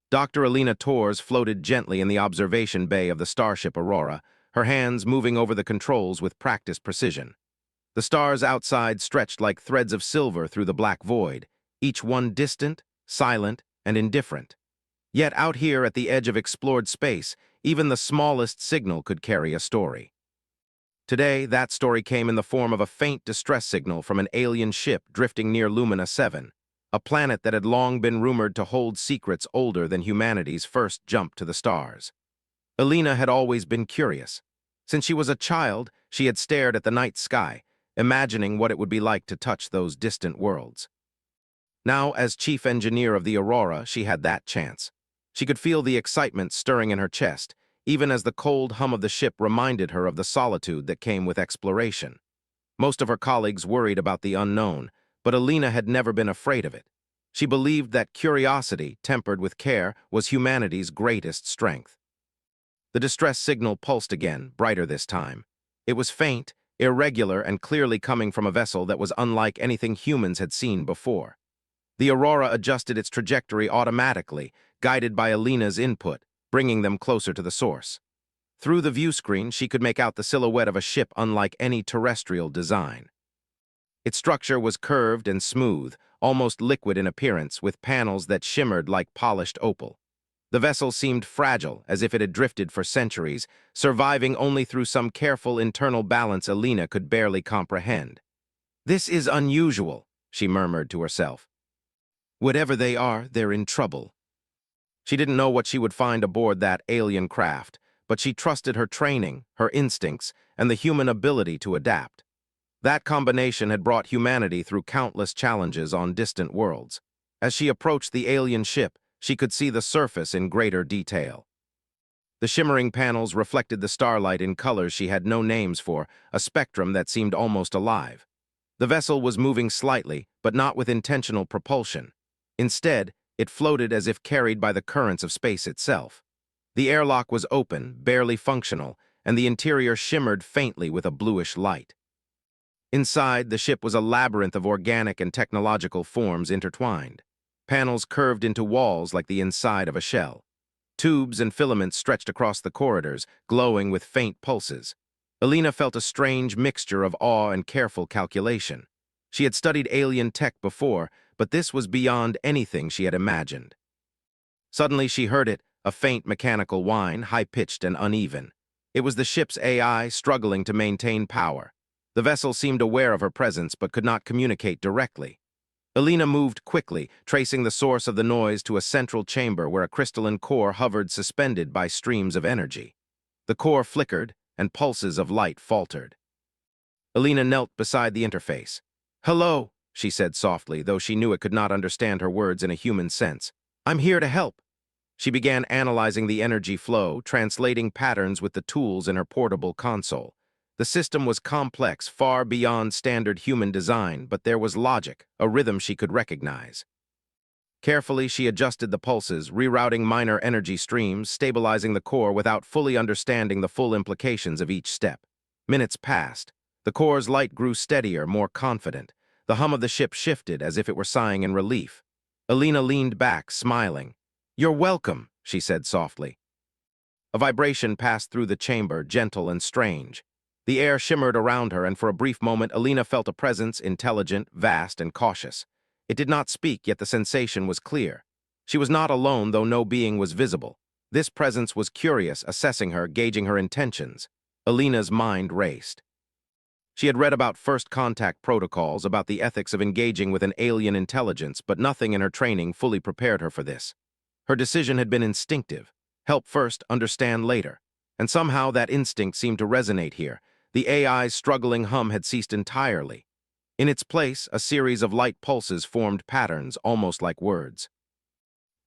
Dr. Alina Torres floated gently in the observation bay of the starship Aurora, her hands moving over the controls with practiced precision. The stars outside stretched like threads of silver through the black void, each one distant, silent, and indifferent. Yet out here at the edge of explored space, even the smallest signal could carry a story. Today, that story came in the form of a faint distress signal from an alien ship drifting near Lumina 7, a planet that had long been rumored to hold secrets older than humanity's first jump to the stars. Alina had always been curious. Since she was a child, she had stared at the night sky, imagining what it would be like to touch those distant worlds. Now, as chief engineer of the Aurora, she had that chance. She could feel the excitement stirring in her chest, even as the cold hum of the ship reminded her of the solitude that came with exploration. Most of her colleagues worried about the unknown, but Alina had never been afraid of it. She believed that curiosity, tempered with care, was humanity's greatest strength. The distress signal pulsed again, brighter this time. It was faint, irregular, and clearly coming from a vessel that was unlike anything humans had seen before. The Aurora adjusted its trajectory automatically, guided by Alina's input, bringing them closer to the source. Through the view screen, she could make out the silhouette of a ship unlike any terrestrial design. Its structure was curved and smooth, almost liquid in appearance, with panels that shimmered like polished opal. The vessel seemed fragile, as if it had drifted for centuries, surviving only through some careful internal balance Alina could barely comprehend. "This is unusual," she murmured to herself. "Whatever they are, they're in trouble." She didn't know what she would find aboard that alien craft, but she trusted her training, her instincts, and the human ability to adapt. That combination had brought humanity through countless challenges on distant worlds. As she approached the alien ship, she could see the surface in greater detail. The shimmering panels reflected the starlight in colors she had no names for, a spectrum that seemed almost alive. The vessel was moving slightly, but not with intentional propulsion. Instead, it floated as if carried by the currents of space itself. The airlock was open, barely functional, and the interior shimmered faintly with a bluish light. Inside, the ship was a labyrinth of organic and technological forms intertwined. Panels curved into walls like the inside of a shell. Tubes and filaments stretched across the corridors, glowing with faint pulses. Alina felt a strange mixture of awe and careful calculation. She had studied alien tech before, but this was beyond anything she had imagined. Suddenly she heard it, a faint mechanical whine, high-pitched and uneven. It was the ship's AI struggling to maintain power. The vessel seemed aware of her presence but could not communicate directly. Alina moved quickly, tracing the source of the noise to a central chamber where a crystalline core hovered suspended by streams of energy. The core flickered, and pulses of light faltered. Alina knelt beside the interface. "Hello," she said softly, though she knew it could not understand her words in a human sense. "I'm here to help." She began analyzing the energy flow, translating patterns with the tools in her portable console. The system was complex, far beyond standard human design, but there was logic, a rhythm she could recognize. Carefully, she adjusted the pulses, rerouting minor energy streams, stabilizing the core without fully understanding the full implications of each step. Minutes passed. The core's light grew steadier, more confident. The hum of the ship shifted as if it were sighing in relief. Alina leaned back, smiling. "You're welcome," she said softly. A vibration passed through the chamber, gentle and strange. The air shimmered around her, and for a brief moment Alina felt a presence, intelligent, vast, and cautious. It did not speak, yet the sensation was clear. She was not alone, though no being was visible. This presence was curious, assessing her, gauging her intentions. Alina's mind raced. She had read about first contact protocols, about the ethics of engaging with an alien intelligence, but nothing in her training fully prepared her for this. Her decision had been instinctive. Help first, understand later. And somehow that instinct seemed to resonate here. The AI's struggling hum had ceased entirely. In its place, a series of light pulses formed patterns, almost like words.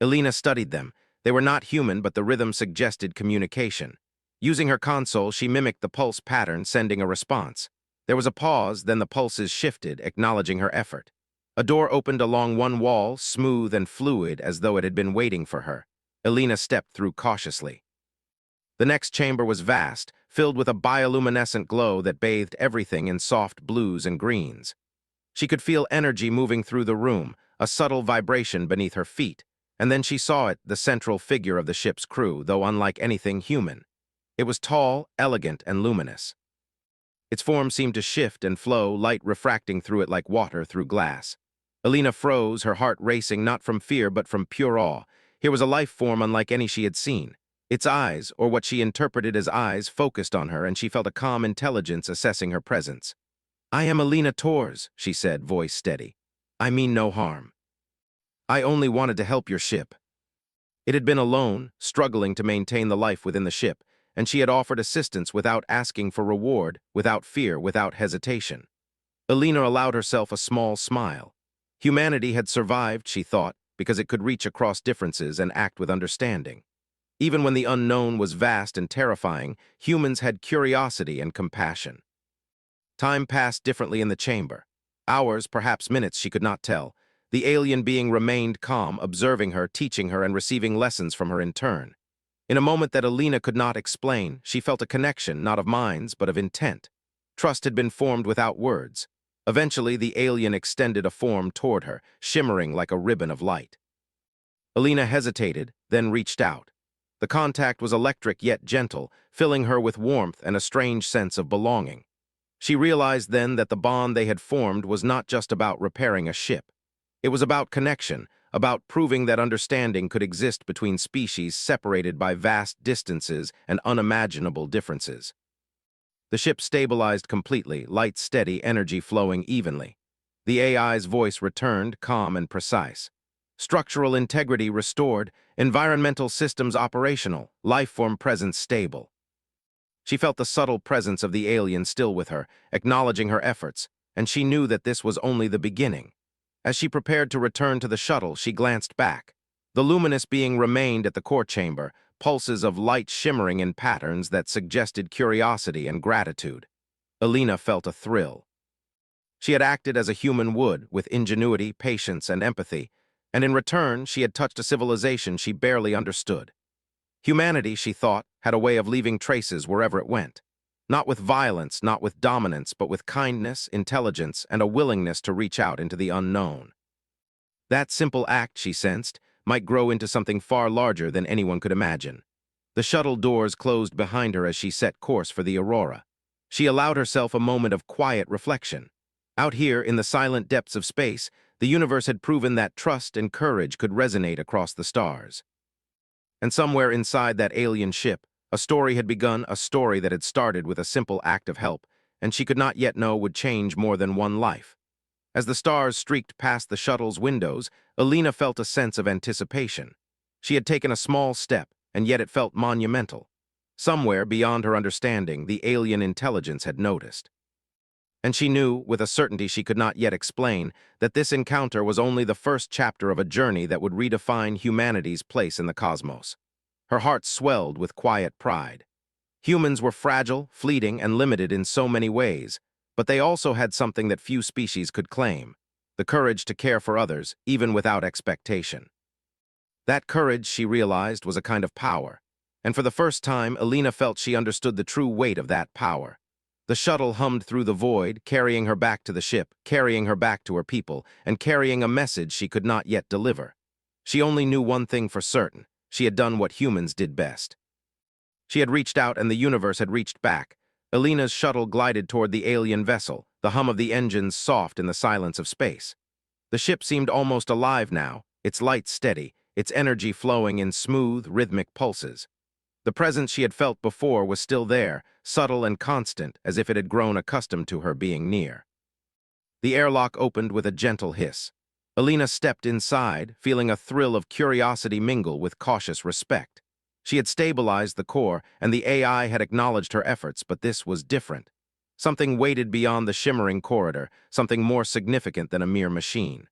Alina studied them. They were not human, but the rhythm suggested communication. Using her console, she mimicked the pulse pattern, sending a response. There was a pause, then the pulses shifted, acknowledging her effort. A door opened along one wall, smooth and fluid, as though it had been waiting for her. Alina stepped through cautiously. The next chamber was vast, filled with a bioluminescent glow that bathed everything in soft blues and greens. She could feel energy moving through the room, a subtle vibration beneath her feet, And then she saw it, the central figure of the ship's crew, though unlike anything human. It was tall, elegant, and luminous. Its form seemed to shift and flow, light refracting through it like water through glass. Alina froze, her heart racing not from fear but from pure awe. Here was a life form unlike any she had seen. Its eyes, or what she interpreted as eyes, focused on her, and she felt a calm intelligence assessing her presence. "I am Alina Tors," she said, voice steady. "I mean no harm. I only wanted to help your ship." It had been alone, struggling to maintain the life within the ship, and she had offered assistance without asking for reward, without fear, without hesitation. Alina allowed herself a small smile. Humanity had survived, she thought, because it could reach across differences and act with understanding. Even when the unknown was vast and terrifying, humans had curiosity and compassion. Time passed differently in the chamber. Hours, perhaps minutes, she could not tell. The alien being remained calm, observing her, teaching her, and receiving lessons from her in turn. In a moment that Alina could not explain, she felt a connection, not of minds, but of intent. Trust had been formed without words. Eventually, the alien extended a form toward her, shimmering like a ribbon of light. Alina hesitated, then reached out. The contact was electric yet gentle, filling her with warmth and a strange sense of belonging. She realized then that the bond they had formed was not just about repairing a ship. It was about connection, about proving that understanding could exist between species separated by vast distances and unimaginable differences. The ship stabilized completely, light steady, energy flowing evenly. The AI's voice returned, calm and precise. Structural integrity restored, environmental systems operational, life-form presence stable. She felt the subtle presence of the alien still with her, acknowledging her efforts, and she knew that this was only the beginning. As she prepared to return to the shuttle, she glanced back. The luminous being remained at the core chamber, pulses of light shimmering in patterns that suggested curiosity and gratitude. Alina felt a thrill. She had acted as a human would, with ingenuity, patience, and empathy, and in return she had touched a civilization she barely understood. Humanity, she thought, had a way of leaving traces wherever it went. Not with violence, not with dominance, but with kindness, intelligence, and a willingness to reach out into the unknown. That simple act, she sensed, might grow into something far larger than anyone could imagine. The shuttle doors closed behind her as she set course for the Aurora. She allowed herself a moment of quiet reflection. Out here, in the silent depths of space, the universe had proven that trust and courage could resonate across the stars. And somewhere inside that alien ship, a story had begun, a story that had started with a simple act of help, and she could not yet know would change more than one life. As the stars streaked past the shuttle's windows, Alina felt a sense of anticipation. She had taken a small step, and yet it felt monumental. Somewhere beyond her understanding, the alien intelligence had noticed. And she knew, with a certainty she could not yet explain, that this encounter was only the first chapter of a journey that would redefine humanity's place in the cosmos. Her heart swelled with quiet pride. Humans were fragile, fleeting, and limited in so many ways, but they also had something that few species could claim: the courage to care for others, even without expectation. That courage, she realized, was a kind of power, and for the first time, Alina felt she understood the true weight of that power. The shuttle hummed through the void, carrying her back to the ship, carrying her back to her people, and carrying a message she could not yet deliver. She only knew one thing for certain: she had done what humans did best. She had reached out and the universe had reached back. Alina's shuttle glided toward the alien vessel, the hum of the engines soft in the silence of space. The ship seemed almost alive now, its light steady, its energy flowing in smooth, rhythmic pulses. The presence she had felt before was still there, subtle and constant, as if it had grown accustomed to her being near. The airlock opened with a gentle hiss. Alina stepped inside, feeling a thrill of curiosity mingle with cautious respect. She had stabilized the core, and the AI had acknowledged her efforts, but this was different. Something waited beyond the shimmering corridor, something more significant than a mere machine.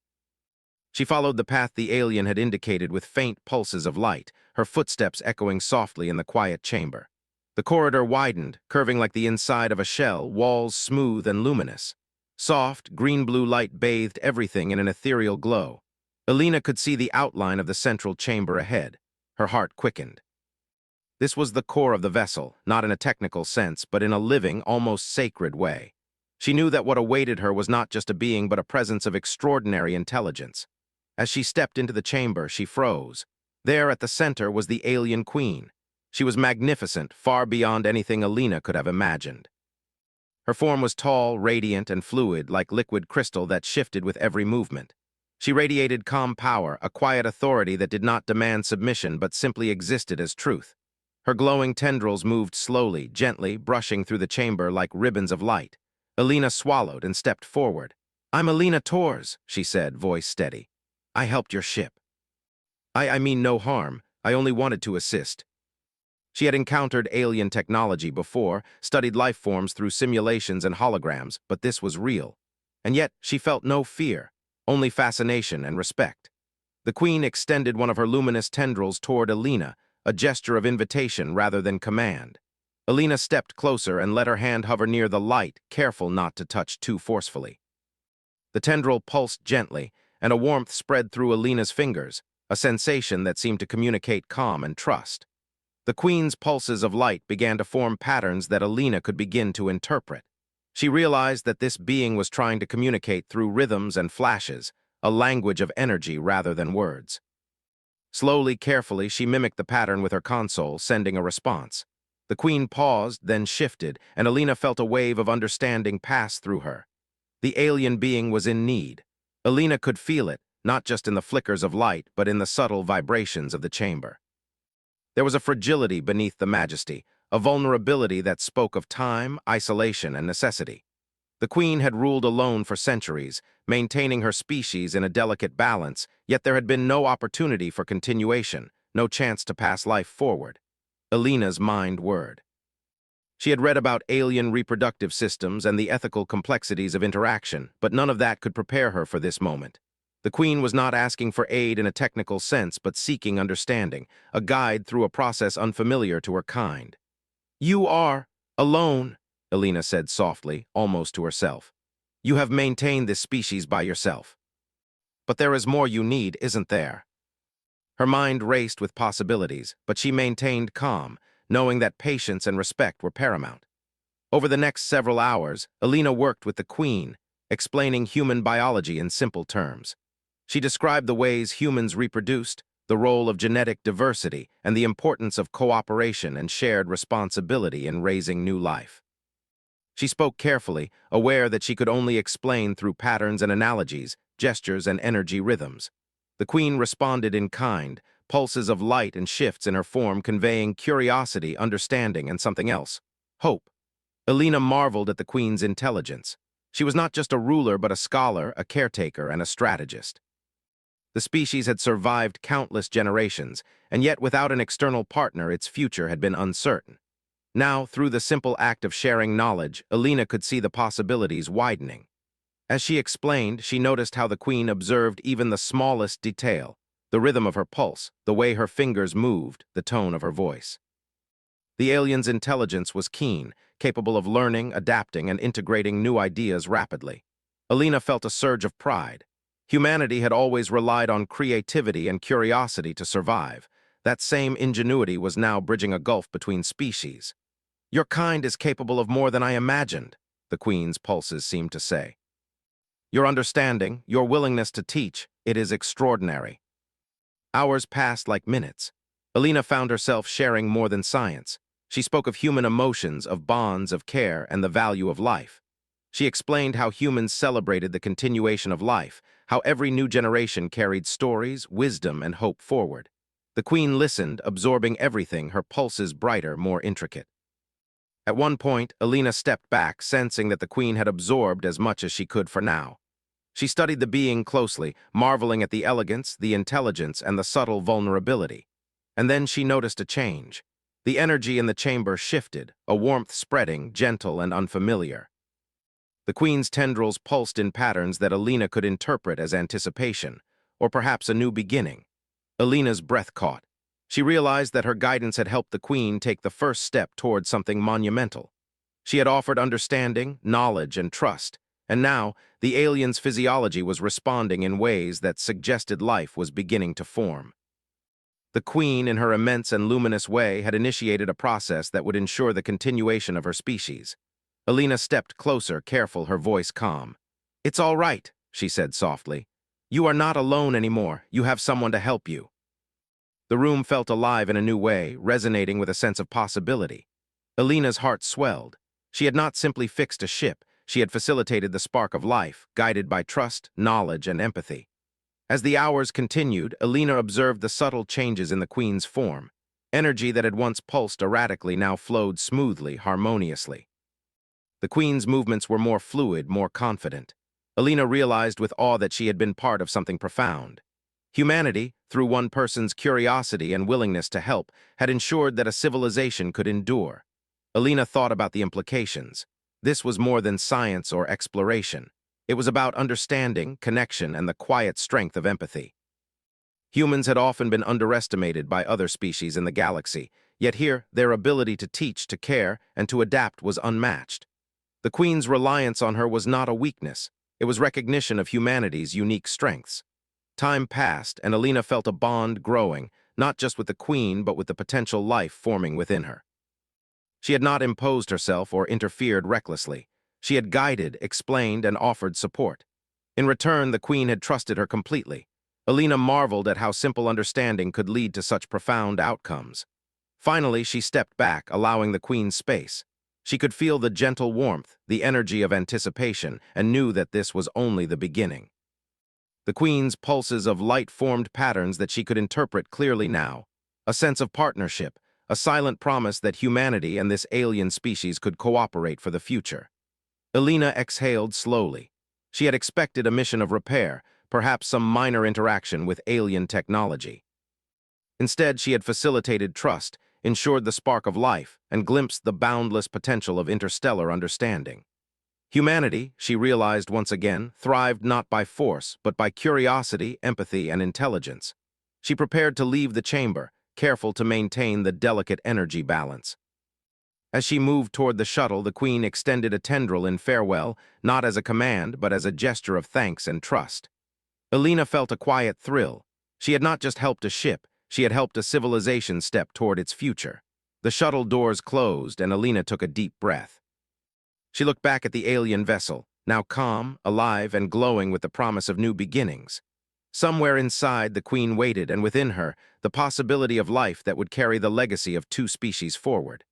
She followed the path the alien had indicated with faint pulses of light, her footsteps echoing softly in the quiet chamber. The corridor widened, curving like the inside of a shell, walls smooth and luminous. Soft, green-blue light bathed everything in an ethereal glow. Alina could see the outline of the central chamber ahead. Her heart quickened. This was the core of the vessel, not in a technical sense, but in a living, almost sacred way. She knew that what awaited her was not just a being, but a presence of extraordinary intelligence. As she stepped into the chamber, she froze. There at the center was the alien queen. She was magnificent, far beyond anything Alina could have imagined. Her form was tall, radiant, and fluid, like liquid crystal that shifted with every movement. She radiated calm power, a quiet authority that did not demand submission but simply existed as truth. Her glowing tendrils moved slowly, gently, brushing through the chamber like ribbons of light. Alina swallowed and stepped forward. "I'm Alina Tors," she said, voice steady. "I helped your ship. I mean no harm. I only wanted to assist." She had encountered alien technology before, studied life forms through simulations and holograms, but this was real. And yet she felt no fear, only fascination and respect. The queen extended one of her luminous tendrils toward Alina, a gesture of invitation rather than command. Alina stepped closer and let her hand hover near the light, careful not to touch too forcefully. The tendril pulsed gently, and a warmth spread through Alina's fingers, a sensation that seemed to communicate calm and trust. The queen's pulses of light began to form patterns that Alina could begin to interpret. She realized that this being was trying to communicate through rhythms and flashes, a language of energy rather than words. Slowly, carefully, she mimicked the pattern with her console, sending a response. The queen paused, then shifted, and Alina felt a wave of understanding pass through her. The alien being was in need. Alina could feel it, not just in the flickers of light, but in the subtle vibrations of the chamber. There was a fragility beneath the majesty, a vulnerability that spoke of time, isolation, and necessity. The queen had ruled alone for centuries, maintaining her species in a delicate balance, yet there had been no opportunity for continuation, no chance to pass life forward. Alina's mind whirred. She had read about alien reproductive systems and the ethical complexities of interaction, but none of that could prepare her for this moment. The queen was not asking for aid in a technical sense, but seeking understanding, a guide through a process unfamiliar to her kind. "You are alone," Alina said softly, almost to herself. "You have maintained this species by yourself. But there is more you need, isn't there?" Her mind raced with possibilities, but she maintained calm, knowing that patience and respect were paramount. Over the next several hours, Alina worked with the queen, explaining human biology in simple terms. She described the ways humans reproduced, the role of genetic diversity, and the importance of cooperation and shared responsibility in raising new life. She spoke carefully, aware that she could only explain through patterns and analogies, gestures and energy rhythms. The queen responded in kind, pulses of light and shifts in her form conveying curiosity, understanding, and something else, hope. Alina marveled at the queen's intelligence. She was not just a ruler, but a scholar, a caretaker, and a strategist. The species had survived countless generations, and yet without an external partner, its future had been uncertain. Now, through the simple act of sharing knowledge, Alina could see the possibilities widening. As she explained, she noticed how the queen observed even the smallest detail, the rhythm of her pulse, the way her fingers moved, the tone of her voice. The alien's intelligence was keen, capable of learning, adapting, and integrating new ideas rapidly. Alina felt a surge of pride. Humanity had always relied on creativity and curiosity to survive. That same ingenuity was now bridging a gulf between species. "Your kind is capable of more than I imagined," the queen's pulses seemed to say. "Your understanding, your willingness to teach, it is extraordinary." Hours passed like minutes. Alina found herself sharing more than science. She spoke of human emotions, of bonds, of care, and the value of life. She explained how humans celebrated the continuation of life, how every new generation carried stories, wisdom, and hope forward. The queen listened, absorbing everything, her pulses brighter, more intricate. At one point, Alina stepped back, sensing that the queen had absorbed as much as she could for now. She studied the being closely, marveling at the elegance, the intelligence, and the subtle vulnerability. And then she noticed a change. The energy in the chamber shifted, a warmth spreading, gentle and unfamiliar. The queen's tendrils pulsed in patterns that Alina could interpret as anticipation, or perhaps a new beginning. Alina's breath caught. She realized that her guidance had helped the queen take the first step toward something monumental. She had offered understanding, knowledge, and trust, and now the alien's physiology was responding in ways that suggested life was beginning to form. The queen, in her immense and luminous way, had initiated a process that would ensure the continuation of her species. Alina stepped closer, careful, her voice calm. "It's all right," she said softly. You are not alone anymore. You have someone to help you. The room felt alive in a new way, resonating with a sense of possibility. Alina's heart swelled. She had not simply fixed a ship, she had facilitated the spark of life, guided by trust, knowledge, and empathy. As the hours continued, Alina observed the subtle changes in the Queen's form. Energy that had once pulsed erratically now flowed smoothly, harmoniously. The Queen's movements were more fluid, more confident. Alina realized with awe that she had been part of something profound. Humanity, through one person's curiosity and willingness to help, had ensured that a civilization could endure. Alina thought about the implications. This was more than science or exploration. It was about understanding, connection, and the quiet strength of empathy. Humans had often been underestimated by other species in the galaxy, yet here their ability to teach, to care, and to adapt was unmatched. The Queen's reliance on her was not a weakness. It was recognition of humanity's unique strengths. Time passed, and Alina felt a bond growing, not just with the Queen, but with the potential life forming within her. She had not imposed herself or interfered recklessly. She had guided, explained, and offered support. In return, the Queen had trusted her completely. Alina marveled at how simple understanding could lead to such profound outcomes. Finally, she stepped back, allowing the Queen's space. She could feel the gentle warmth, the energy of anticipation, and knew that this was only the beginning. The Queen's pulses of light formed patterns that she could interpret clearly now. A sense of partnership, a silent promise that humanity and this alien species could cooperate for the future. Alina exhaled slowly. She had expected a mission of repair, perhaps some minor interaction with alien technology. Instead, she had facilitated trust, ensured the spark of life, and glimpsed the boundless potential of interstellar understanding. Humanity, she realized once again, thrived not by force, but by curiosity, empathy, and intelligence. She prepared to leave the chamber, careful to maintain the delicate energy balance. As she moved toward the shuttle, the Queen extended a tendril in farewell, not as a command, but as a gesture of thanks and trust. Alina felt a quiet thrill. She had not just helped a ship, she had helped a civilization step toward its future. The shuttle doors closed, and Alina took a deep breath. She looked back at the alien vessel, now calm, alive, and glowing with the promise of new beginnings. Somewhere inside, the Queen waited, and within her, the possibility of life that would carry the legacy of two species forward.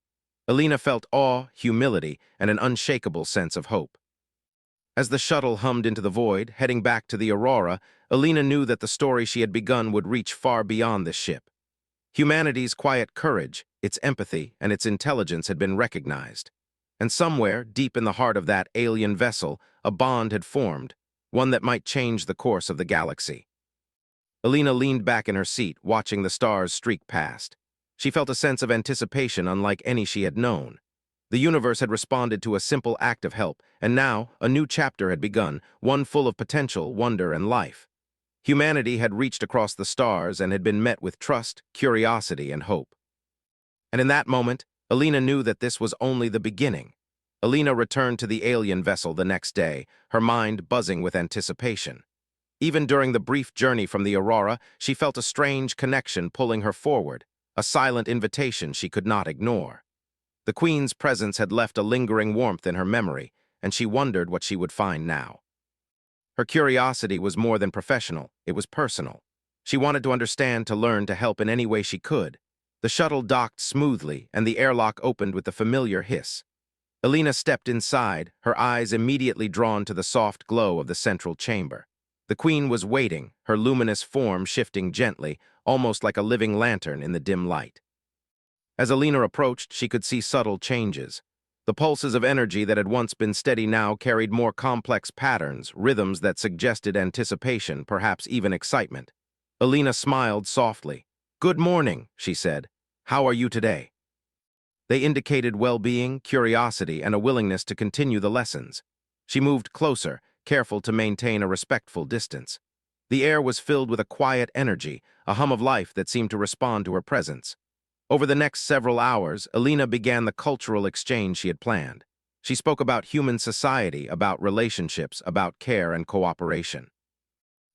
Alina felt awe, humility, and an unshakable sense of hope. As the shuttle hummed into the void, heading back to the Aurora, Alina knew that the story she had begun would reach far beyond this ship. Humanity's quiet courage, its empathy, and its intelligence had been recognized. And somewhere, deep in the heart of that alien vessel, a bond had formed, one that might change the course of the galaxy. Alina leaned back in her seat, watching the stars streak past. She felt a sense of anticipation unlike any she had known. The universe had responded to a simple act of help, and now a new chapter had begun, one full of potential, wonder, and life. Humanity had reached across the stars and had been met with trust, curiosity, and hope. And in that moment, Alina knew that this was only the beginning. Alina returned to the alien vessel the next day, her mind buzzing with anticipation. Even during the brief journey from the Aurora, she felt a strange connection pulling her forward, a silent invitation she could not ignore. The Queen's presence had left a lingering warmth in her memory, and she wondered what she would find now. Her curiosity was more than professional, it was personal. She wanted to understand, to learn, to help in any way she could. The shuttle docked smoothly, and the airlock opened with the familiar hiss. Alina stepped inside, her eyes immediately drawn to the soft glow of the central chamber. The Queen was waiting, her luminous form shifting gently, almost like a living lantern in the dim light. As Alina approached, she could see subtle changes. The pulses of energy that had once been steady now carried more complex patterns, rhythms that suggested anticipation, perhaps even excitement. Alina smiled softly. "Good morning," she said. "How are you today?" They indicated well-being, curiosity, and a willingness to continue the lessons. She moved closer, careful to maintain a respectful distance. The air was filled with a quiet energy, a hum of life that seemed to respond to her presence. Over the next several hours, Alina began the cultural exchange she had planned. She spoke about human society, about relationships, about care and cooperation.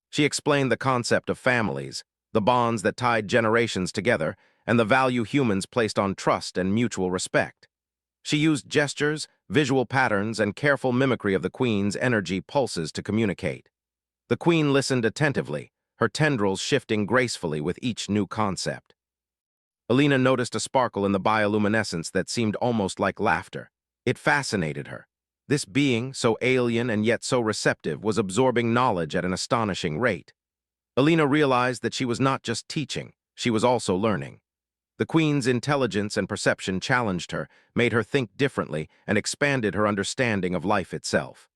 She explained the concept of families, the bonds that tied generations together, and the value humans placed on trust and mutual respect. She used gestures, visual patterns, and careful mimicry of the Queen's energy pulses to communicate. The queen listened attentively, her tendrils shifting gracefully with each new concept. Alina noticed a sparkle in the bioluminescence that seemed almost like laughter. It fascinated her. This being, so alien and yet so receptive, was absorbing knowledge at an astonishing rate. Alina realized that she was not just teaching, she was also learning. The queen's intelligence and perception challenged her, made her think differently, and expanded her understanding of life itself.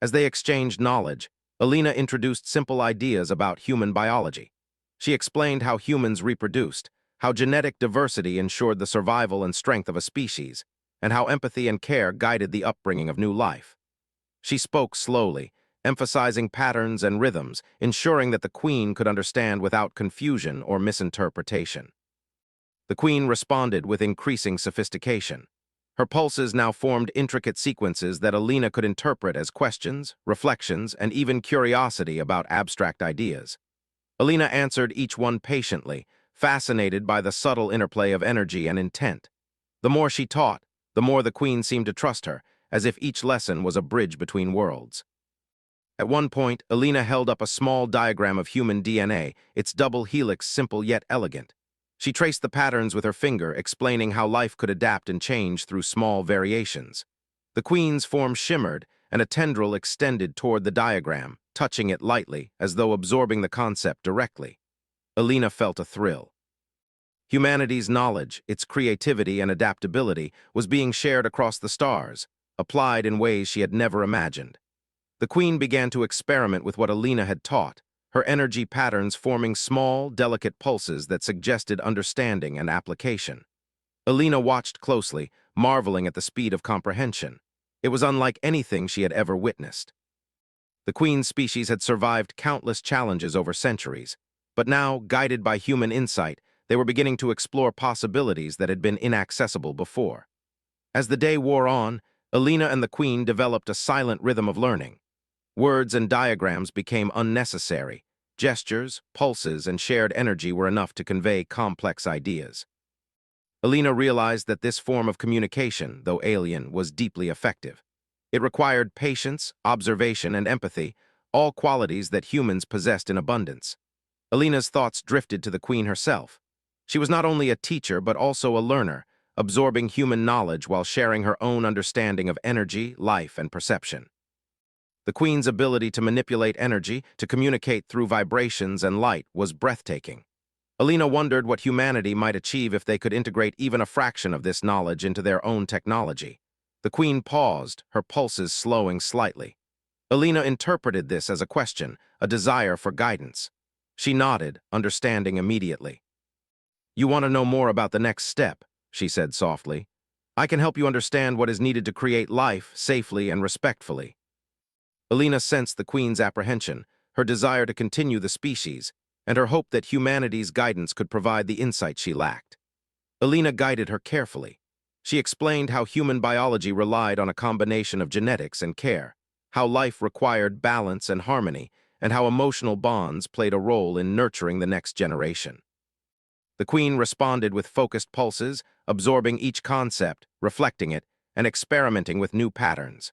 As they exchanged knowledge, Alina introduced simple ideas about human biology. She explained how humans reproduced, how genetic diversity ensured the survival and strength of a species, and how empathy and care guided the upbringing of new life. She spoke slowly, emphasizing patterns and rhythms, ensuring that the queen could understand without confusion or misinterpretation. The queen responded with increasing sophistication. Her pulses now formed intricate sequences that Alina could interpret as questions, reflections, and even curiosity about abstract ideas. Alina answered each one patiently, fascinated by the subtle interplay of energy and intent. The more she taught, the more the queen seemed to trust her, as if each lesson was a bridge between worlds. At one point, Alina held up a small diagram of human DNA, its double helix simple yet elegant. She traced the patterns with her finger, explaining how life could adapt and change through small variations. The queen's form shimmered, and a tendril extended toward the diagram, touching it lightly, as though absorbing the concept directly. Alina felt a thrill. Humanity's knowledge, its creativity and adaptability, was being shared across the stars, applied in ways she had never imagined. The queen began to experiment with what Alina had taught, her energy patterns forming small, delicate pulses that suggested understanding and application. Alina watched closely, marveling at the speed of comprehension. It was unlike anything she had ever witnessed. The queen's species had survived countless challenges over centuries, but now, guided by human insight, they were beginning to explore possibilities that had been inaccessible before. As the day wore on, Alina and the queen developed a silent rhythm of learning. Words and diagrams became unnecessary. Gestures, pulses, and shared energy were enough to convey complex ideas. Alina realized that this form of communication, though alien, was deeply effective. It required patience, observation, and empathy, all qualities that humans possessed in abundance. Alina's thoughts drifted to the queen herself. She was not only a teacher but also a learner, absorbing human knowledge while sharing her own understanding of energy, life, and perception. The queen's ability to manipulate energy, to communicate through vibrations and light, was breathtaking. Alina wondered what humanity might achieve if they could integrate even a fraction of this knowledge into their own technology. The queen paused, her pulses slowing slightly. Alina interpreted this as a question, a desire for guidance. She nodded, understanding immediately. "You want to know more about the next step," she said softly. "I can help you understand what is needed to create life safely and respectfully." Alina sensed the queen's apprehension, her desire to continue the species, and her hope that humanity's guidance could provide the insight she lacked. Alina guided her carefully. She explained how human biology relied on a combination of genetics and care, how life required balance and harmony, and how emotional bonds played a role in nurturing the next generation. The queen responded with focused pulses, absorbing each concept, reflecting it, and experimenting with new patterns.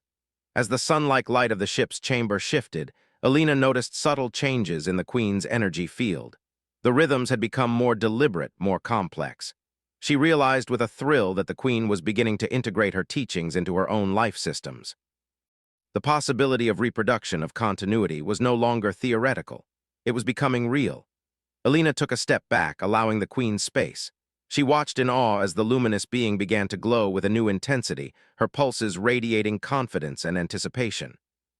As the sun-like light of the ship's chamber shifted, Alina noticed subtle changes in the queen's energy field. The rhythms had become more deliberate, more complex. She realized with a thrill that the queen was beginning to integrate her teachings into her own life systems. The possibility of reproduction, of continuity, was no longer theoretical. It was becoming real. Alina took a step back, allowing the queen space. She watched in awe as the luminous being began to glow with a new intensity, her pulses radiating confidence and anticipation.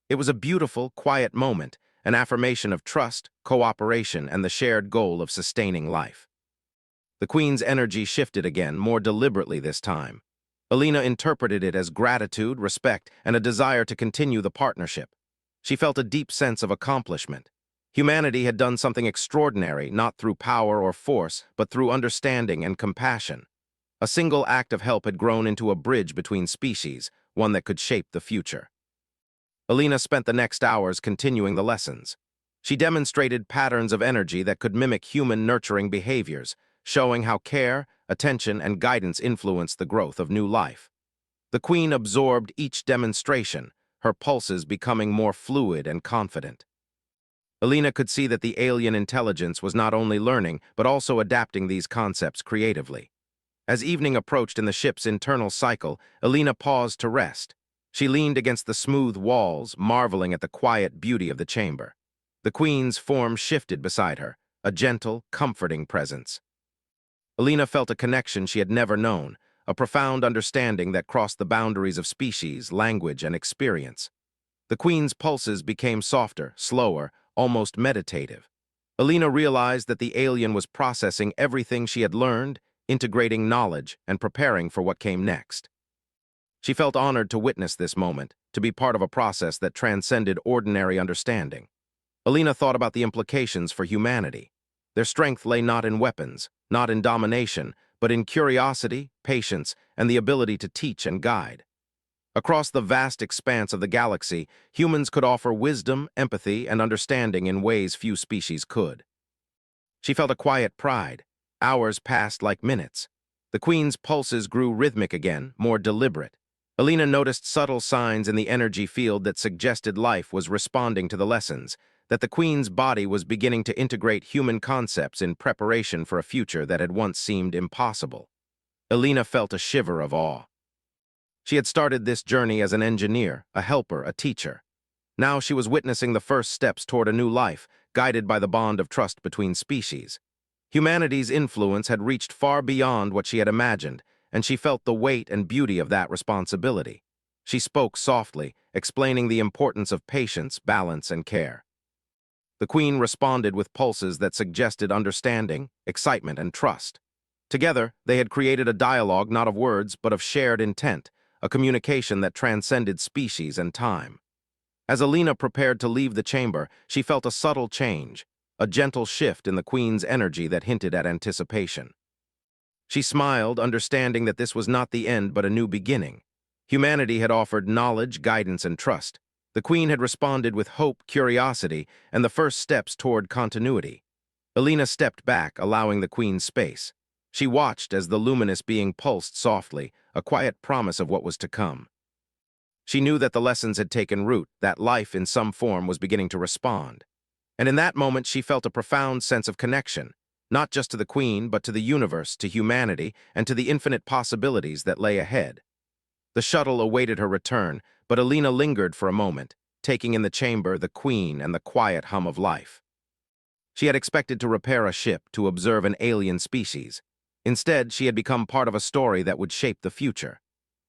It was a beautiful, quiet moment, an affirmation of trust, cooperation, and the shared goal of sustaining life. The queen's energy shifted again, more deliberately this time. Alina interpreted it as gratitude, respect, and a desire to continue the partnership. She felt a deep sense of accomplishment. Humanity had done something extraordinary, not through power or force, but through understanding and compassion. A single act of help had grown into a bridge between species, one that could shape the future. Alina spent the next hours continuing the lessons. She demonstrated patterns of energy that could mimic human nurturing behaviors, showing how care, attention, and guidance influenced the growth of new life. The queen absorbed each demonstration, her pulses becoming more fluid and confident. Alina could see that the alien intelligence was not only learning, but also adapting these concepts creatively. As evening approached in the ship's internal cycle, Alina paused to rest. She leaned against the smooth walls, marveling at the quiet beauty of the chamber. The queen's form shifted beside her, a gentle, comforting presence. Alina felt a connection she had never known, a profound understanding that crossed the boundaries of species, language, and experience. The queen's pulses became softer, slower, almost meditative. Alina realized that the alien was processing everything she had learned, integrating knowledge, and preparing for what came next. She felt honored to witness this moment, to be part of a process that transcended ordinary understanding. Alina thought about the implications for humanity. Their strength lay not in weapons, not in domination, but in curiosity, patience, and the ability to teach and guide. Across the vast expanse of the galaxy, humans could offer wisdom, empathy, and understanding in ways few species could. She felt a quiet pride. Hours passed like minutes. The queen's pulses grew rhythmic again, more deliberate. Alina noticed subtle signs in the energy field that suggested life was responding to the lessons, that the queen's body was beginning to integrate human concepts in preparation for a future that had once seemed impossible. Alina felt a shiver of awe. She had started this journey as an engineer, a helper, a teacher. Now she was witnessing the first steps toward a new life, guided by the bond of trust between species. Humanity's influence had reached far beyond what she had imagined, and she felt the weight and beauty of that responsibility. She spoke softly, explaining the importance of patience, balance, and care. The queen responded with pulses that suggested understanding, excitement, and trust. Together, they had created a dialogue not of words, but of shared intent, a communication that transcended species and time. As Alina prepared to leave the chamber, she felt a subtle change, a gentle shift in the queen's energy that hinted at anticipation. She smiled, understanding that this was not the end but a new beginning. Humanity had offered knowledge, guidance, and trust. The queen had responded with hope, curiosity, and the first steps toward continuity. Alina stepped back, allowing the queen space. She watched as the luminous being pulsed softly, a quiet promise of what was to come. She knew that the lessons had taken root, that life in some form was beginning to respond. And in that moment she felt a profound sense of connection, not just to the queen, but to the universe, to humanity, and to the infinite possibilities that lay ahead. The shuttle awaited her return, but Alina lingered for a moment, taking in the chamber, the queen, and the quiet hum of life. She had expected to repair a ship, to observe an alien species. Instead, she had become part of a story that would shape the future.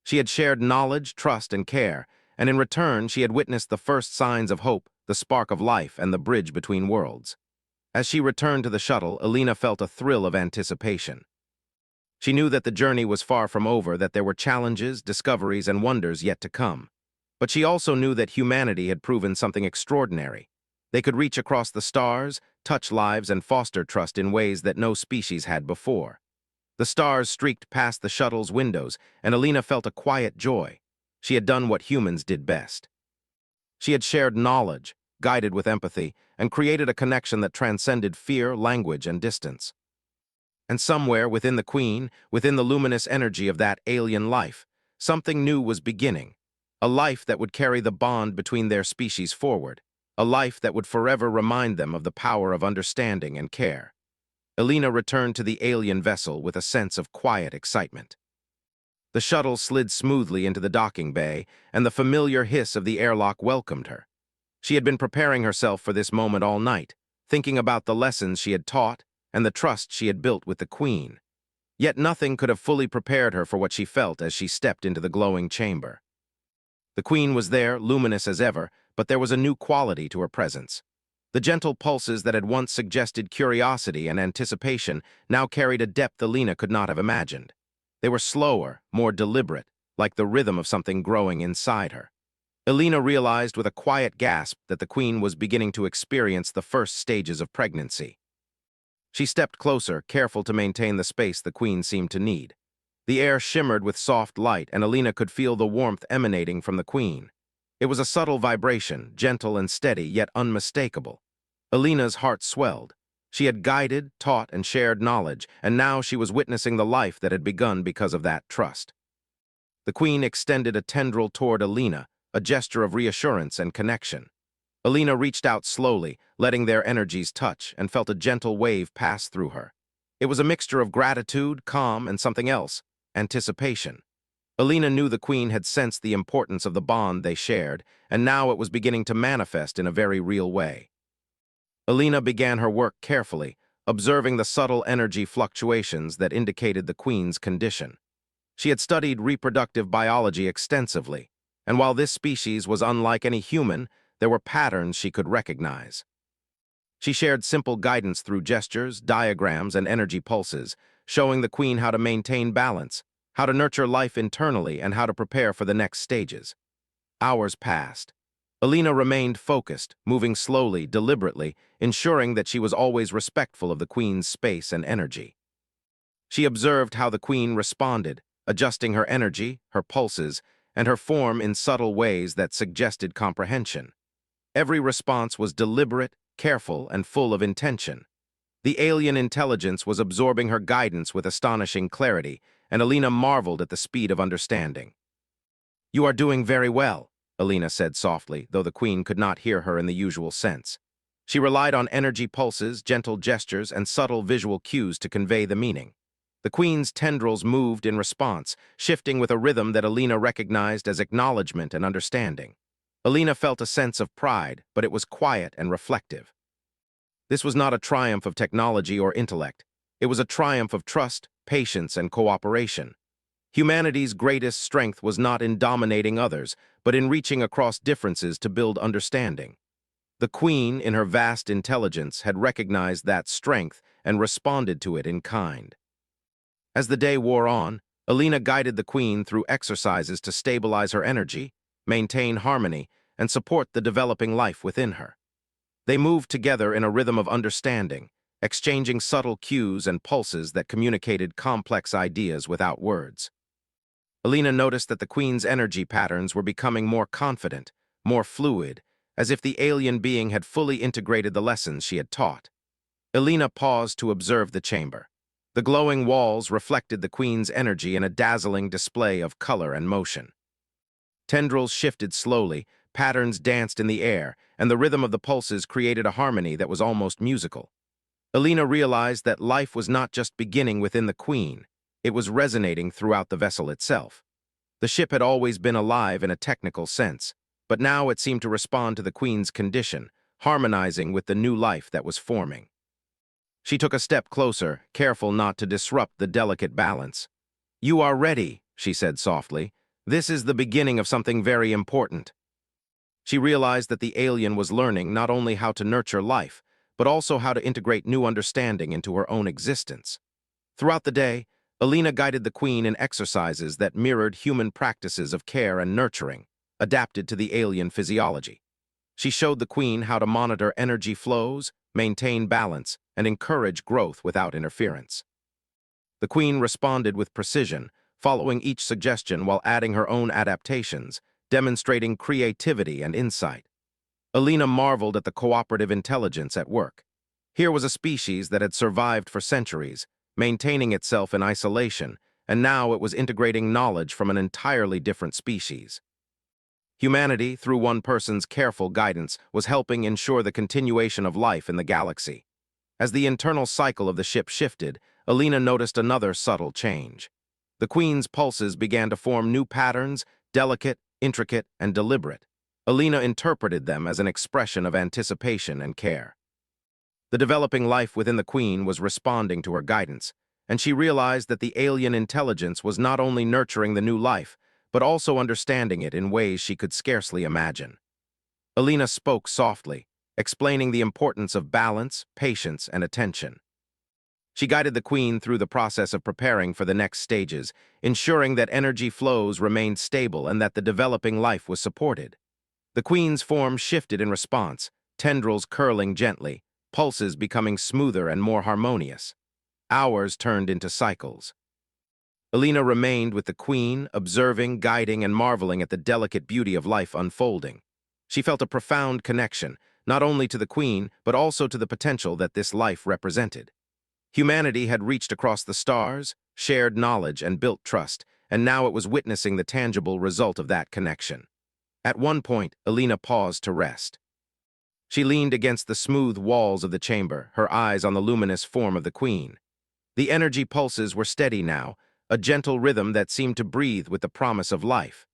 She had shared knowledge, trust, and care, and in return she had witnessed the first signs of hope, the spark of life, and the bridge between worlds. As she returned to the shuttle, Alina felt a thrill of anticipation. She knew that the journey was far from over, that there were challenges, discoveries, and wonders yet to come. But she also knew that humanity had proven something extraordinary. They could reach across the stars, touch lives, and foster trust in ways that no species had before. The stars streaked past the shuttle's windows, and Alina felt a quiet joy. She had done what humans did best. She had shared knowledge, guided with empathy, and created a connection that transcended fear, language, and distance. And somewhere within the queen, within the luminous energy of that alien life, something new was beginning. A life that would carry the bond between their species forward. A life that would forever remind them of the power of understanding and care. Alina returned to the alien vessel with a sense of quiet excitement. The shuttle slid smoothly into the docking bay, and the familiar hiss of the airlock welcomed her. She had been preparing herself for this moment all night, thinking about the lessons she had taught and the trust she had built with the queen. Yet nothing could have fully prepared her for what she felt as she stepped into the glowing chamber. The queen was there, luminous as ever, but there was a new quality to her presence. The gentle pulses that had once suggested curiosity and anticipation now carried a depth Alina could not have imagined. They were slower, more deliberate, like the rhythm of something growing inside her. Alina realized with a quiet gasp that the queen was beginning to experience the first stages of pregnancy. She stepped closer, careful to maintain the space the queen seemed to need. The air shimmered with soft light, and Alina could feel the warmth emanating from the queen. It was a subtle vibration, gentle and steady, yet unmistakable. Alina's heart swelled. She had guided, taught, and shared knowledge, and now she was witnessing the life that had begun because of that trust. The queen extended a tendril toward Alina, a gesture of reassurance and connection. Alina reached out slowly, letting their energies touch, and felt a gentle wave pass through her. It was a mixture of gratitude, calm, and something else, anticipation. Alina knew the Queen had sensed the importance of the bond they shared, and now it was beginning to manifest in a very real way. Alina began her work carefully, observing the subtle energy fluctuations that indicated the Queen's condition. She had studied reproductive biology extensively, and while this species was unlike any human, there were patterns she could recognize. She shared simple guidance through gestures, diagrams, and energy pulses, showing the Queen how to maintain balance, how to nurture life internally, and how to prepare for the next stages. Hours passed. Alina remained focused, moving slowly, deliberately, ensuring that she was always respectful of the Queen's space and energy. She observed how the Queen responded, adjusting her energy, her pulses, and her form in subtle ways that suggested comprehension. Every response was deliberate, careful, and full of intention. The alien intelligence was absorbing her guidance with astonishing clarity, and Alina marveled at the speed of understanding. "You are doing very well," Alina said softly, though the Queen could not hear her in the usual sense. She relied on energy pulses, gentle gestures, and subtle visual cues to convey the meaning. The Queen's tendrils moved in response, shifting with a rhythm that Alina recognized as acknowledgement and understanding. Alina felt a sense of pride, but it was quiet and reflective. This was not a triumph of technology or intellect. It was a triumph of trust, patience, and cooperation. Humanity's greatest strength was not in dominating others, but in reaching across differences to build understanding. The Queen, in her vast intelligence, had recognized that strength and responded to it in kind. As the day wore on, Alina guided the Queen through exercises to stabilize her energy, maintain harmony, and support the developing life within her. They moved together in a rhythm of understanding, exchanging subtle cues and pulses that communicated complex ideas without words. Alina noticed that the Queen's energy patterns were becoming more confident, more fluid, as if the alien being had fully integrated the lessons she had taught. Alina paused to observe the chamber. The glowing walls reflected the Queen's energy in a dazzling display of color and motion. Tendrils shifted slowly, patterns danced in the air, and the rhythm of the pulses created a harmony that was almost musical. Alina realized that life was not just beginning within the Queen, it was resonating throughout the vessel itself. The ship had always been alive in a technical sense, but now it seemed to respond to the Queen's condition, harmonizing with the new life that was forming. She took a step closer, careful not to disrupt the delicate balance. "You are ready," she said softly. "This is the beginning of something very important." She realized that the alien was learning not only how to nurture life, but also how to integrate new understanding into her own existence. Throughout the day, Alina guided the Queen in exercises that mirrored human practices of care and nurturing, adapted to the alien physiology. She showed the Queen how to monitor energy flows, maintain balance, and encourage growth without interference. The Queen responded with precision, following each suggestion while adding her own adaptations, demonstrating creativity and insight. Alina marveled at the cooperative intelligence at work. Here was a species that had survived for centuries, maintaining itself in isolation, and now it was integrating knowledge from an entirely different species. Humanity, through one person's careful guidance, was helping ensure the continuation of life in the galaxy. As the internal cycle of the ship shifted, Alina noticed another subtle change. The Queen's pulses began to form new patterns, delicate, intricate, and deliberate. Alina interpreted them as an expression of anticipation and care. The developing life within the Queen was responding to her guidance, and she realized that the alien intelligence was not only nurturing the new life, but also understanding it in ways she could scarcely imagine. Alina spoke softly, explaining the importance of balance, patience, and attention. She guided the Queen through the process of preparing for the next stages, ensuring that energy flows remained stable and that the developing life was supported. The Queen's form shifted in response, tendrils curling gently, pulses becoming smoother and more harmonious. Hours turned into cycles. Alina remained with the Queen, observing, guiding, and marveling at the delicate beauty of life unfolding. She felt a profound connection, not only to the Queen, but also to the potential that this life represented. Humanity had reached across the stars, shared knowledge, and built trust, and now it was witnessing the tangible result of that connection. At one point, Alina paused to rest. She leaned against the smooth walls of the chamber, her eyes on the luminous form of the queen. The energy pulses were steady now, a gentle rhythm that seemed to breathe with the promise of life.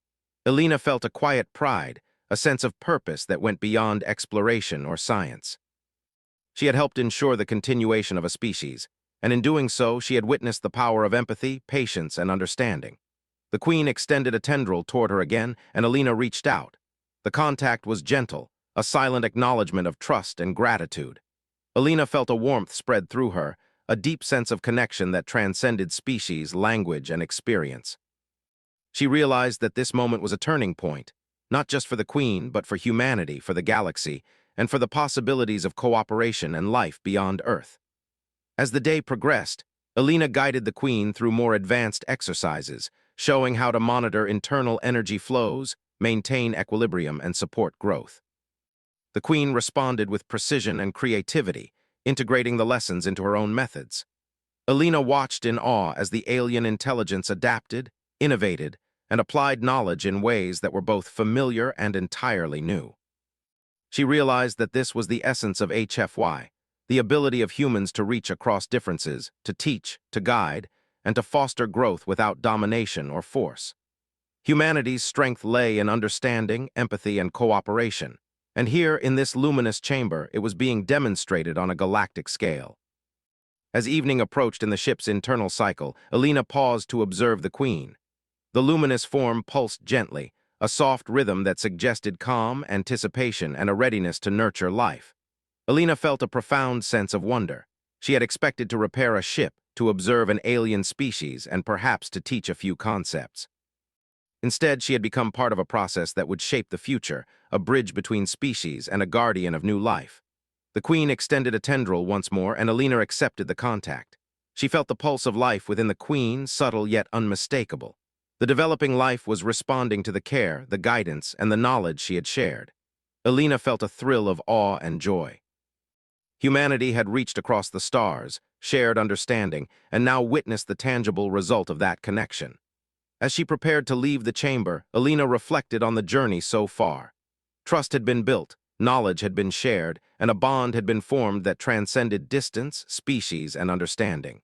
Elena felt a quiet pride, a sense of purpose that went beyond exploration or science. She had helped ensure the continuation of a species, and in doing so, she had witnessed the power of empathy, patience, and understanding. The queen extended a tendril toward her again, and Elena reached out. The contact was gentle, a silent acknowledgement of trust and gratitude. Elena felt a warmth spread through her, a deep sense of connection that transcended species, language, and experience. She realized that this moment was a turning point, not just for the queen, but for humanity, for the galaxy, and for the possibilities of cooperation and life beyond Earth. As the day progressed, Elena guided the queen through more advanced exercises, showing how to monitor internal energy flows, maintain equilibrium, and support growth. The queen responded with precision and creativity, integrating the lessons into her own methods. Elena watched in awe as the alien intelligence adapted, innovated, and applied knowledge in ways that were both familiar and entirely new. She realized that this was the essence of HFY, the ability of humans to reach across differences, to teach, to guide, and to foster growth without domination or force. Humanity's strength lay in understanding, empathy, and cooperation, and here, in this luminous chamber, it was being demonstrated on a galactic scale. As evening approached in the ship's internal cycle, Elena paused to observe the queen. The luminous form pulsed gently, a soft rhythm that suggested calm, anticipation, and a readiness to nurture life. Elena felt a profound sense of wonder. She had expected to repair a ship, to observe an alien species, and perhaps to teach a few concepts. Instead, she had become part of a process that would shape the future, a bridge between species and a guardian of new life. The queen extended a tendril once more, and Elena accepted the contact. She felt the pulse of life within the queen, subtle yet unmistakable. The developing life was responding to the care, the guidance, and the knowledge she had shared. Elena felt a thrill of awe and joy. Humanity had reached across the stars, shared understanding, and now witnessed the tangible result of that connection. As she prepared to leave the chamber, Elena reflected on the journey so far. Trust had been built, knowledge had been shared, and a bond had been formed that transcended distance, species, and understanding.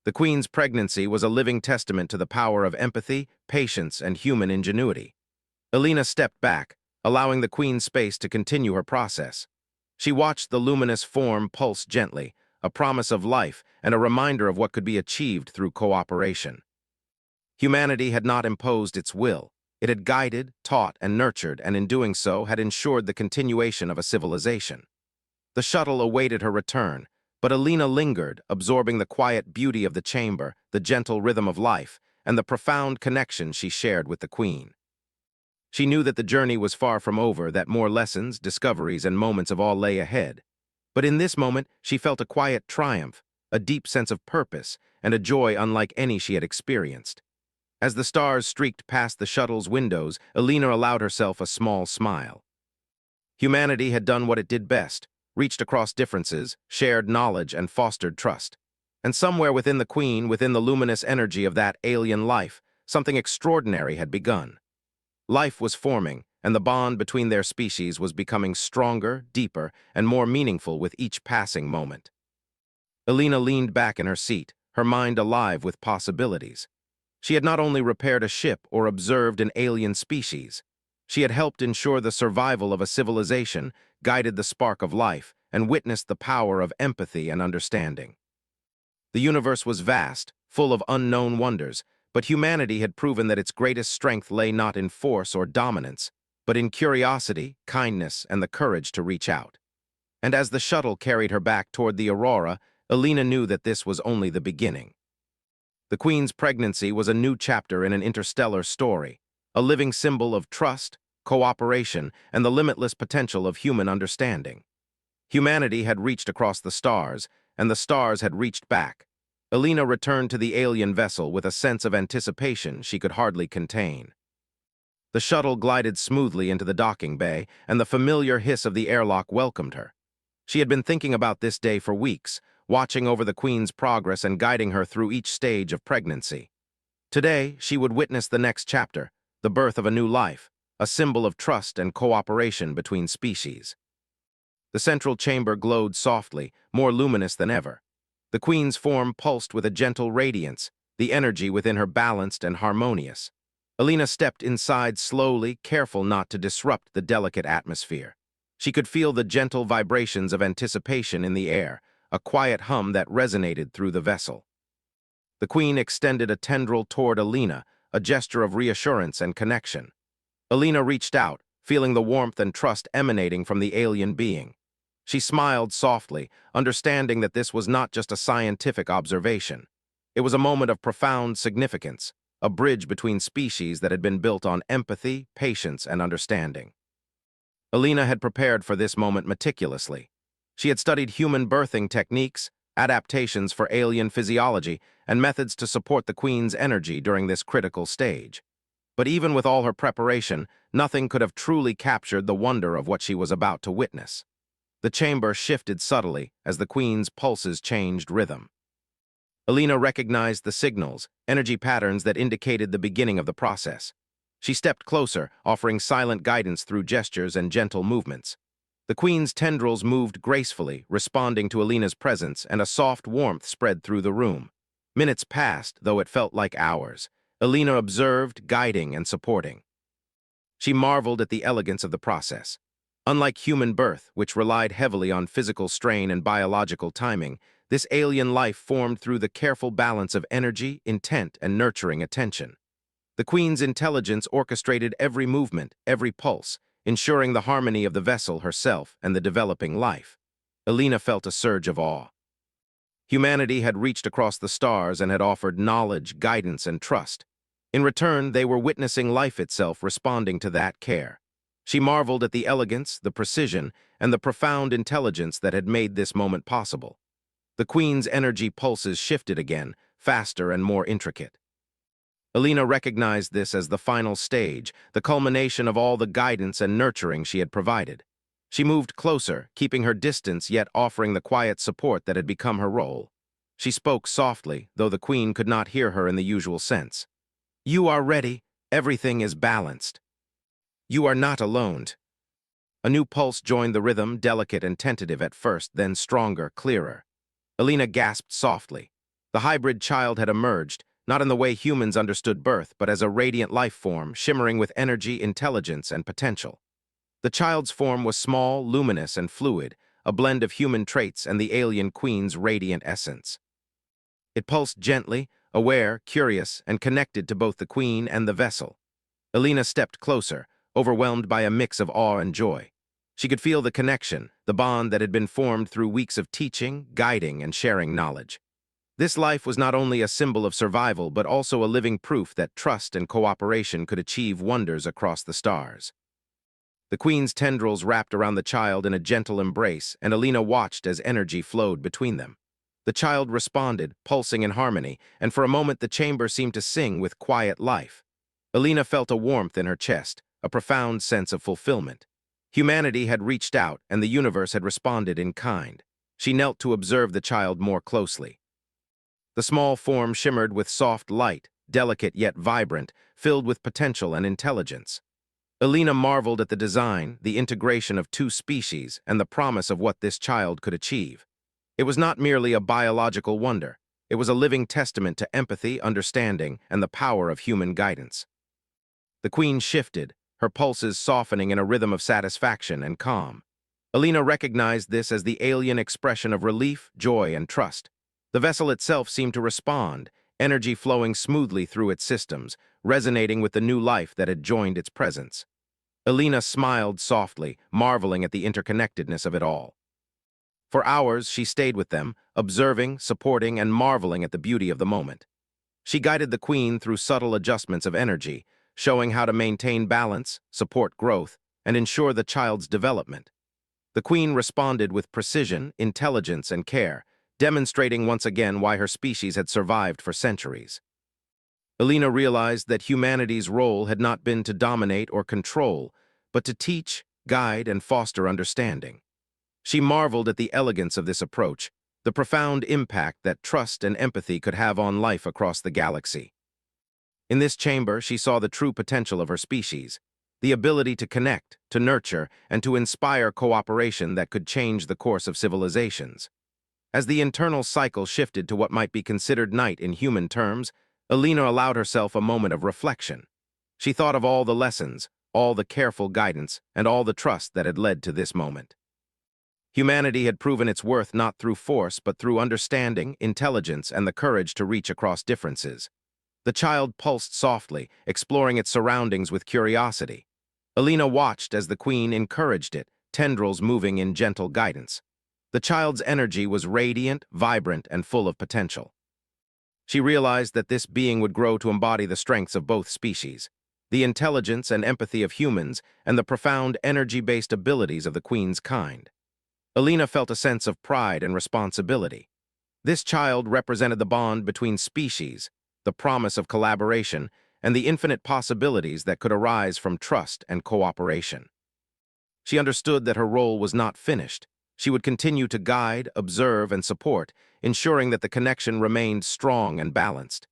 The queen's pregnancy was a living testament to the power of empathy, patience, and human ingenuity. Elena stepped back, allowing the queen space to continue her process. She watched the luminous form pulse gently, a promise of life and a reminder of what could be achieved through cooperation. Humanity had not imposed its will. It had guided, taught, and nurtured, and in doing so had ensured the continuation of a civilization. The shuttle awaited her return, but Elena lingered, absorbing the quiet beauty of the chamber, the gentle rhythm of life, and the profound connection she shared with the queen. She knew that the journey was far from over, that more lessons, discoveries, and moments of all lay ahead. But in this moment, she felt a quiet triumph, a deep sense of purpose, and a joy unlike any she had experienced. As the stars streaked past the shuttle's windows, Elena allowed herself a small smile. Humanity had done what it did best, reached across differences, shared knowledge, and fostered trust. And somewhere within the queen, within the luminous energy of that alien life, something extraordinary had begun. Life was forming, and the bond between their species was becoming stronger, deeper, and more meaningful with each passing moment. Elena leaned back in her seat, her mind alive with possibilities. She had not only repaired a ship or observed an alien species, she had helped ensure the survival of a civilization, guided the spark of life, and witnessed the power of empathy and understanding. The universe was vast, full of unknown wonders, but humanity had proven that its greatest strength lay not in force or dominance, but in curiosity, kindness, and the courage to reach out. And as the shuttle carried her back toward the Aurora, Elena knew that this was only the beginning. The queen's pregnancy was a new chapter in an interstellar story, a living symbol of trust, cooperation, and the limitless potential of human understanding. Humanity had reached across the stars, and the stars had reached back. Elena returned to the alien vessel with a sense of anticipation she could hardly contain. The shuttle glided smoothly into the docking bay, and the familiar hiss of the airlock welcomed her. She had been thinking about this day for weeks, watching over the queen's progress and guiding her through each stage of pregnancy. Today, she would witness the next chapter, the birth of a new life, a symbol of trust and cooperation between species. The central chamber glowed softly, more luminous than ever. The queen's form pulsed with a gentle radiance, the energy within her balanced and harmonious. Alina stepped inside slowly, careful not to disrupt the delicate atmosphere. She could feel the gentle vibrations of anticipation in the air, a quiet hum that resonated through the vessel. The queen extended a tendril toward Alina, a gesture of reassurance and connection. Alina reached out, feeling the warmth and trust emanating from the alien being. She smiled softly, understanding that this was not just a scientific observation. It was a moment of profound significance, a bridge between species that had been built on empathy, patience, and understanding. Alina had prepared for this moment meticulously. She had studied human birthing techniques, adaptations for alien physiology, and methods to support the queen's energy during this critical stage. But even with all her preparation, nothing could have truly captured the wonder of what she was about to witness. The chamber shifted subtly as the queen's pulses changed rhythm. Alina recognized the signals, energy patterns that indicated the beginning of the process. She stepped closer, offering silent guidance through gestures and gentle movements. The queen's tendrils moved gracefully, responding to Alina's presence, and a soft warmth spread through the room. Minutes passed, though it felt like hours. Alina observed, guiding and supporting. She marveled at the elegance of the process. Unlike human birth, which relied heavily on physical strain and biological timing, this alien life formed through the careful balance of energy, intent, and nurturing attention. The queen's intelligence orchestrated every movement, every pulse, ensuring the harmony of the vessel herself and the developing life. Alina felt a surge of awe. Humanity had reached across the stars and had offered knowledge, guidance, and trust. In return, they were witnessing life itself responding to that care. She marveled at the elegance, the precision, and the profound intelligence that had made this moment possible. The queen's energy pulses shifted again, faster and more intricate. Alina recognized this as the final stage, the culmination of all the guidance and nurturing she had provided. She moved closer, keeping her distance yet offering the quiet support that had become her role. She spoke softly, though the queen could not hear her in the usual sense. "You are ready. Everything is balanced. You are not alone." A new pulse joined the rhythm, delicate and tentative at first, then stronger, clearer. Alina gasped softly. The hybrid child had emerged, not in the way humans understood birth, but as a radiant life form, shimmering with energy, intelligence, and potential. The child's form was small, luminous, and fluid, a blend of human traits and the alien queen's radiant essence. It pulsed gently, aware, curious, and connected to both the queen and the vessel. Alina stepped closer, overwhelmed by a mix of awe and joy. She could feel the connection, the bond that had been formed through weeks of teaching, guiding, and sharing knowledge. This life was not only a symbol of survival, but also a living proof that trust and cooperation could achieve wonders across the stars. The queen's tendrils wrapped around the child in a gentle embrace, and Alina watched as energy flowed between them. The child responded, pulsing in harmony, and for a moment the chamber seemed to sing with quiet life. Alina felt a warmth in her chest, a profound sense of fulfillment. Humanity had reached out, and the universe had responded in kind. She knelt to observe the child more closely. The small form shimmered with soft light, delicate yet vibrant, filled with potential and intelligence. Alina marveled at the design, the integration of two species, and the promise of what this child could achieve. It was not merely a biological wonder. It was a living testament to empathy, understanding, and the power of human guidance. The queen shifted, her pulses softening in a rhythm of satisfaction and calm. Alina recognized this as the alien expression of relief, joy, and trust. The vessel itself seemed to respond, energy flowing smoothly through its systems, resonating with the new life that had joined its presence. Alina smiled softly, marveling at the interconnectedness of it all. For hours, she stayed with them, observing, supporting, and marveling at the beauty of the moment. She guided the queen through subtle adjustments of energy, showing how to maintain balance, support growth, and ensure the child's development. The queen responded with precision, intelligence, and care, demonstrating once again why her species had survived for centuries. Alina realized that humanity's role had not been to dominate or control, but to teach, guide, and foster understanding. She marveled at the elegance of this approach, the profound impact that trust and empathy could have on life across the galaxy. In this chamber, she saw the true potential of her species. the ability to connect, to nurture, and to inspire cooperation that could change the course of civilizations. As the internal cycle shifted to what might be considered night in human terms, Alina allowed herself a moment of reflection. She thought of all the lessons, all the careful guidance, and all the trust that had led to this moment. Humanity had proven its worth not through force but through understanding, intelligence, and the courage to reach across differences. The child pulsed softly, exploring its surroundings with curiosity. Alina watched as the queen encouraged it, tendrils moving in gentle guidance. The child's energy was radiant, vibrant, and full of potential. She realized that this being would grow to embody the strengths of both species, the intelligence and empathy of humans, and the profound energy-based abilities of the queen's kind. Alina felt a sense of pride and responsibility. This child represented the bond between species, the promise of collaboration, and the infinite possibilities that could arise from trust and cooperation. She understood that her role was not finished. She would continue to guide, observe, and support, ensuring that the connection remained strong and balanced.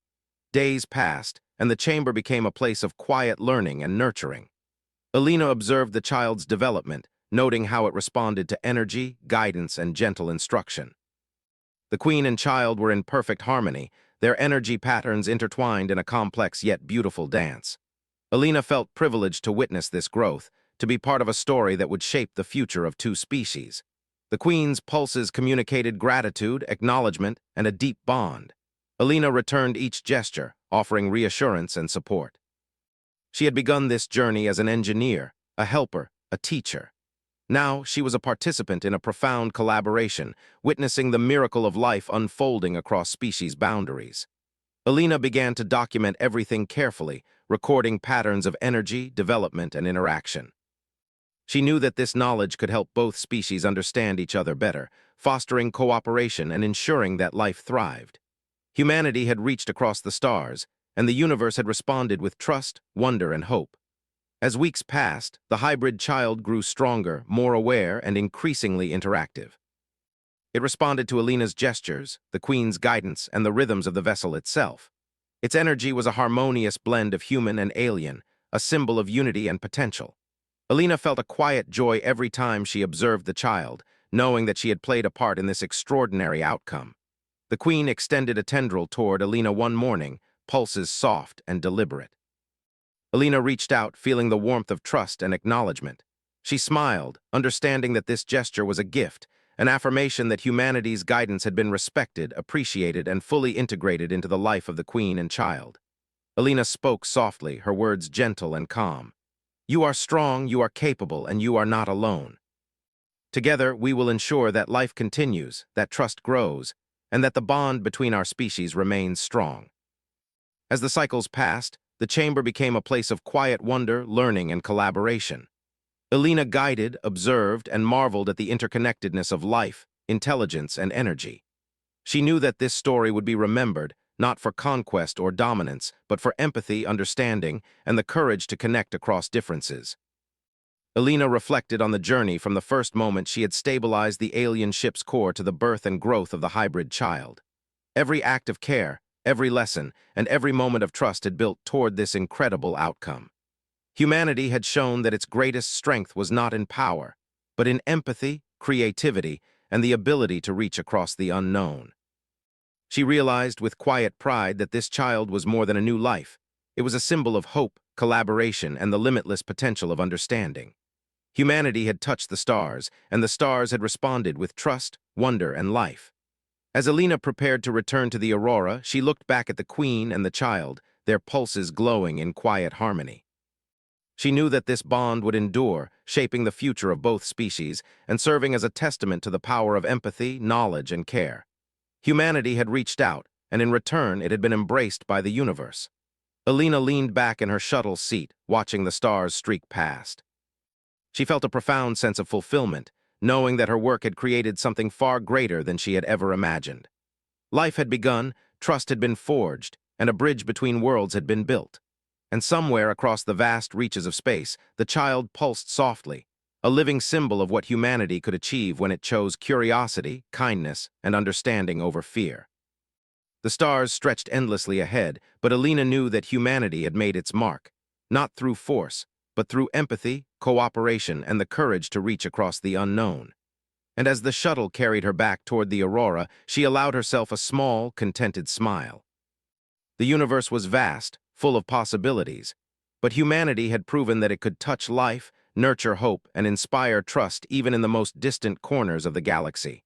Days passed, and the chamber became a place of quiet learning and nurturing. Alina observed the child's development, noting how it responded to energy, guidance, and gentle instruction. The queen and child were in perfect harmony, their energy patterns intertwined in a complex yet beautiful dance. Alina felt privileged to witness this growth, to be part of a story that would shape the future of two species. The queen's pulses communicated gratitude, acknowledgement, and a deep bond. Alina returned each gesture, offering reassurance and support. She had begun this journey as an engineer, a helper, a teacher. Now she was a participant in a profound collaboration, witnessing the miracle of life unfolding across species boundaries. Alina began to document everything carefully, recording patterns of energy, development, and interaction. She knew that this knowledge could help both species understand each other better, fostering cooperation and ensuring that life thrived. Humanity had reached across the stars, and the universe had responded with trust, wonder, and hope. As weeks passed, the hybrid child grew stronger, more aware, and increasingly interactive. It responded to Alina's gestures, the queen's guidance, and the rhythms of the vessel itself. Its energy was a harmonious blend of human and alien, a symbol of unity and potential. Alina felt a quiet joy every time she observed the child, knowing that she had played a part in this extraordinary outcome. The queen extended a tendril toward Alina one morning, pulses soft and deliberate. Alina reached out, feeling the warmth of trust and acknowledgement. She smiled, understanding that this gesture was a gift, an affirmation that humanity's guidance had been respected, appreciated, and fully integrated into the life of the queen and child. Alina spoke softly, her words gentle and calm. "You are strong, you are capable, and you are not alone. Together, we will ensure that life continues, that trust grows, and that the bond between our species remains strong." As the cycles passed, the chamber became a place of quiet wonder, learning, and collaboration. Alina guided, observed, and marveled at the interconnectedness of life, intelligence, and energy. She knew that this story would be remembered, not for conquest or dominance, but for empathy, understanding, and the courage to connect across differences. Alina reflected on the journey from the first moment she had stabilized the alien ship's core to the birth and growth of the hybrid child. Every act of care, every lesson, and every moment of trust had built toward this incredible outcome. Humanity had shown that its greatest strength was not in power, but in empathy, creativity, and the ability to reach across the unknown. She realized with quiet pride that this child was more than a new life. It was a symbol of hope, collaboration, and the limitless potential of understanding. Humanity had touched the stars, and the stars had responded with trust, wonder, and life. As Alina prepared to return to the Aurora, she looked back at the queen and the child, their pulses glowing in quiet harmony. She knew that this bond would endure, shaping the future of both species and serving as a testament to the power of empathy, knowledge, and care. Humanity had reached out, and in return it had been embraced by the universe. Alina leaned back in her shuttle seat, watching the stars streak past. She felt a profound sense of fulfillment, knowing that her work had created something far greater than she had ever imagined. Life had begun, trust had been forged, and a bridge between worlds had been built. And somewhere across the vast reaches of space, the child pulsed softly, a living symbol of what humanity could achieve when it chose curiosity, kindness, and understanding over fear. The stars stretched endlessly ahead, but Alina knew that humanity had made its mark, not through force, but through empathy, cooperation, and the courage to reach across the unknown. And as the shuttle carried her back toward the Aurora, she allowed herself a small, contented smile. The universe was vast, full of possibilities, but humanity had proven that it could touch life, nurture hope, and inspire trust even in the most distant corners of the galaxy.